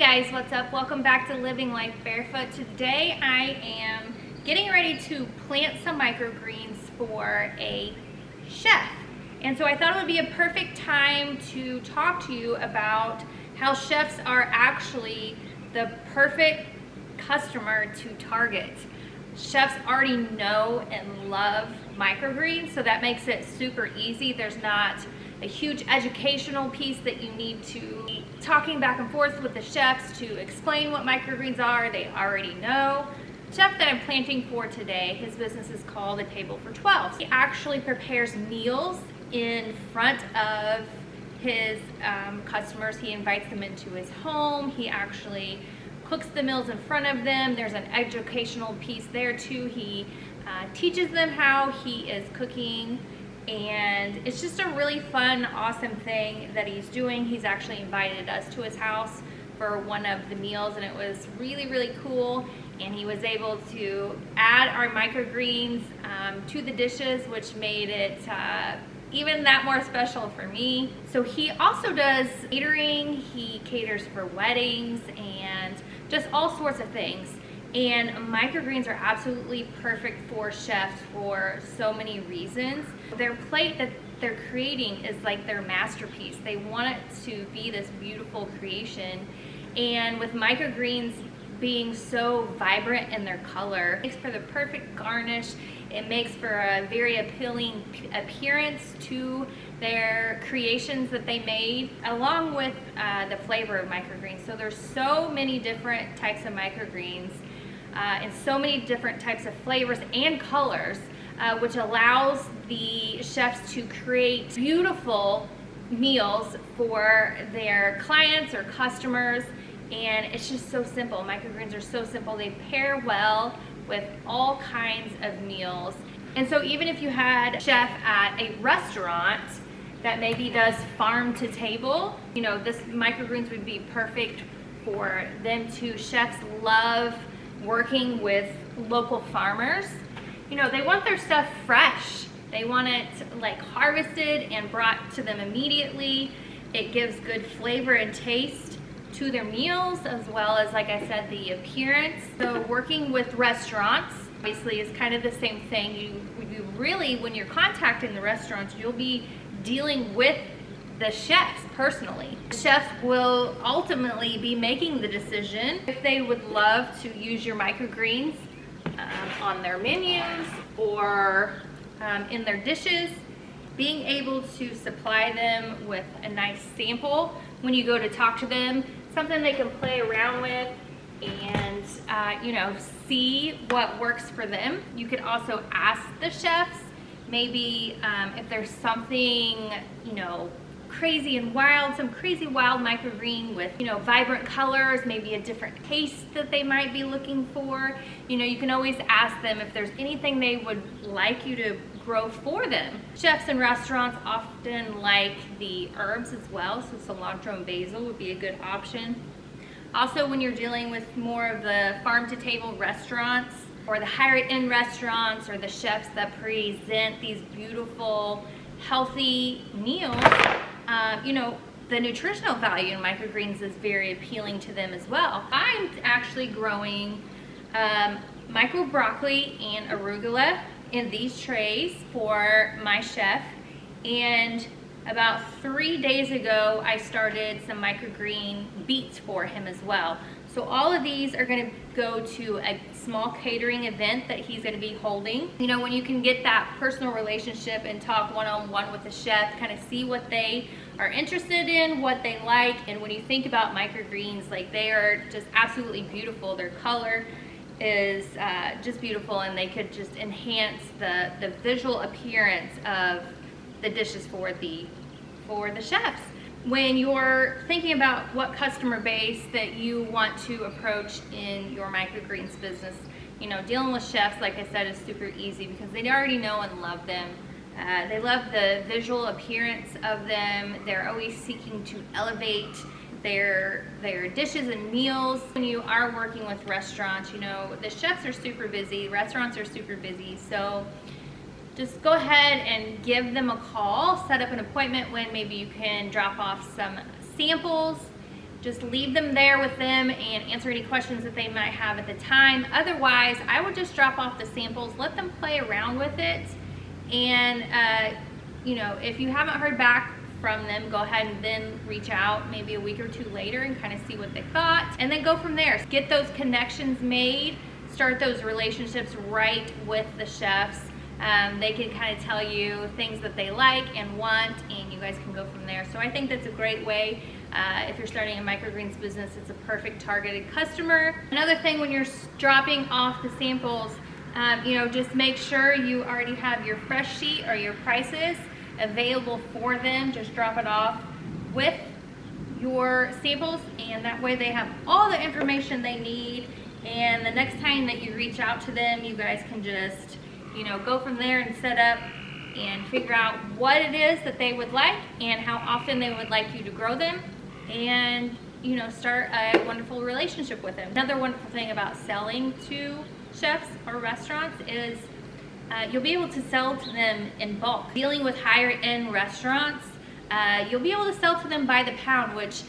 guys, what's up? Welcome back to Living Life Barefoot. Today I am getting ready to plant some microgreens for a chef. And so I thought it would be a perfect time to talk to you about how chefs are actually the perfect customer to target. Chefs already know and love microgreens, so that makes it super easy. There's not a huge educational piece that you need to be talking back and forth with the chefs to explain what microgreens are. They already know. The chef that I'm planting for today, his business is called A Table for 12. He actually prepares meals in front of his customers. He invites them into his home. He actually cooks the meals in front of them. There's an educational piece there too. He teaches them how he is cooking, and it's just a really fun, awesome thing that he's doing. He's actually invited us to his house for one of the meals, and it was really, really cool. And he was able to add our microgreens to the dishes, which made it even that more special for me. So he also does catering. He caters for weddings and just all sorts of things. And microgreens are absolutely perfect for chefs for so many reasons. Their plate that they're creating is like their masterpiece. They want it to be this beautiful creation. And with microgreens being so vibrant in their color, it makes for the perfect garnish. It makes for a very appealing appearance to their creations that they made, along with the flavor of microgreens. So there's so many different types of microgreens and so many different types of flavors and colors, which allows the chefs to create beautiful meals for their clients or customers. And it's just so simple. Microgreens are so simple. They pair well with all kinds of meals. And so even if you had a chef at a restaurant that maybe does farm to table, you know, this microgreens would be perfect for them too. Chefs love working with local farmers. You know, they want their stuff fresh. They want it like harvested and brought to them immediately. It gives good flavor and taste to their meals, as well as, like I said, the appearance. So working with restaurants obviously is kind of the same thing. You really, when you're contacting the restaurants, you'll be dealing with the chefs personally. The chefs will ultimately be making the decision if they would love to use your microgreens on their menus or in their dishes. Being able to supply them with a nice sample when you go to talk to them, something they can play around with and you know, see what works for them. You could also ask the chefs maybe if there's something, you know, crazy and wild, some crazy wild microgreen with, you know, vibrant colors, maybe a different taste that they might be looking for. You know, you can always ask them if there's anything they would like you to grow for them. Chefs and restaurants often like the herbs as well, so cilantro and basil would be a good option. Also, when you're dealing with more of the farm to table restaurants or the higher end restaurants or the chefs that present these beautiful, healthy meals, you know, the nutritional value in microgreens is very appealing to them as well. I'm actually growing micro broccoli and arugula in these trays for my chef, and about 3 days ago I started some microgreen beets for him as well. So all of these are going to go to a small catering event that he's going to be holding. You know, when you can get that personal relationship and talk one-on-one with the chef, kind of see what they are interested in, what they like. And when you think about microgreens, like, they are just absolutely beautiful. Their color is just beautiful, and they could just enhance the visual appearance of the dishes for the chefs. When you're thinking about what customer base that you want to approach in your microgreens business, you know, dealing with chefs, like I said, is super easy because they already know and love them. They love the visual appearance of them. They're always seeking to elevate their dishes and meals. When you are working with restaurants, you know, the chefs are super busy, restaurants are super busy, so just go ahead and give them a call, set up an appointment when maybe you can drop off some samples just leave them there with them and answer any questions that they might have at the time. Otherwise, I would just drop off the samples, let them play around with it, and you know, if you haven't heard back from them, go ahead and then reach out maybe a week or two later and kind of see what they thought, and then go from there. Get those connections made, start those relationships right with the chefs. They can kind of tell you things that they like and want, and you guys can go from there. So I think that's a great way. If you're starting a microgreens business, it's a perfect targeted customer. Another thing, when you're dropping off the samples, you know, just make sure you already have your fresh sheet or your prices available for them. Just drop it off with your samples, and that way they have all the information they need, and the next time that you reach out to them, you guys can just, you know, go from there and set up and figure out what it is that they would like and how often they would like you to grow them, and, you know, start a wonderful relationship with them. Another wonderful thing about selling to chefs or restaurants is you'll be able to sell to them in bulk. Dealing with higher end restaurants, you'll be able to sell to them by the pound, which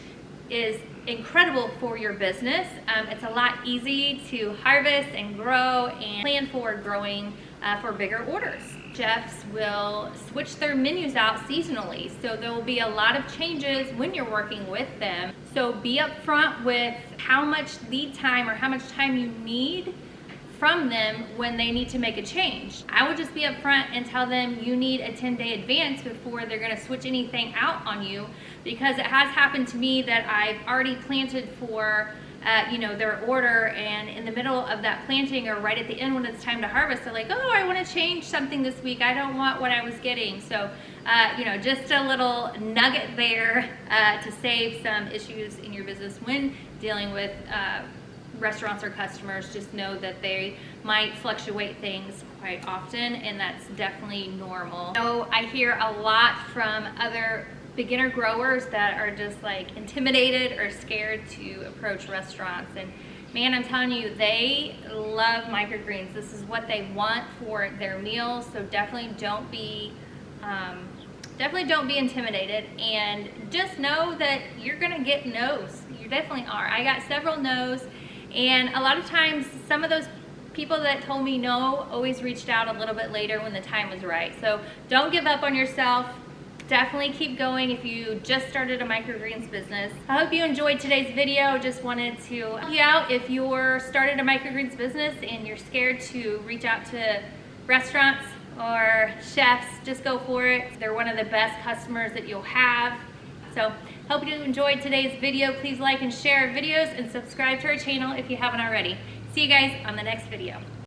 is incredible for your business. It's a lot easy to harvest and grow and plan for growing for bigger orders. Chefs will switch their menus out seasonally, so there will be a lot of changes when you're working with them. So be upfront with how much lead time or how much time you need from them when they need to make a change. I would just be upfront and tell them you need a 10-day advance before they're gonna switch anything out on you, because it has happened to me that I've already planted for you know, their order, and in the middle of that planting or right at the end when it's time to harvest, they're like, oh, I want to change something this week. I don't want what I was getting. So, you know, just a little nugget there to save some issues in your business when dealing with restaurants or customers. Just know that they might fluctuate things quite often, and that's definitely normal. So I hear a lot from other beginner growers that are just like intimidated or scared to approach restaurants, and man, I'm telling you, they love microgreens. This is what they want for their meals, so definitely don't be intimidated, and just know that you're gonna get no's. You definitely are. I got several no's, and a lot of times some of those people that told me no always reached out a little bit later when the time was right. So don't give up on yourself. Definitely keep going if you just started a microgreens business. I hope you enjoyed today's video. Just wanted to help you out if you're started a microgreens business and you're scared to reach out to restaurants or chefs. Just go for it. They're one of the best customers that you'll have. So hope you enjoyed today's video. Please like and share our videos and subscribe to our channel if you haven't already. See you guys on the next video.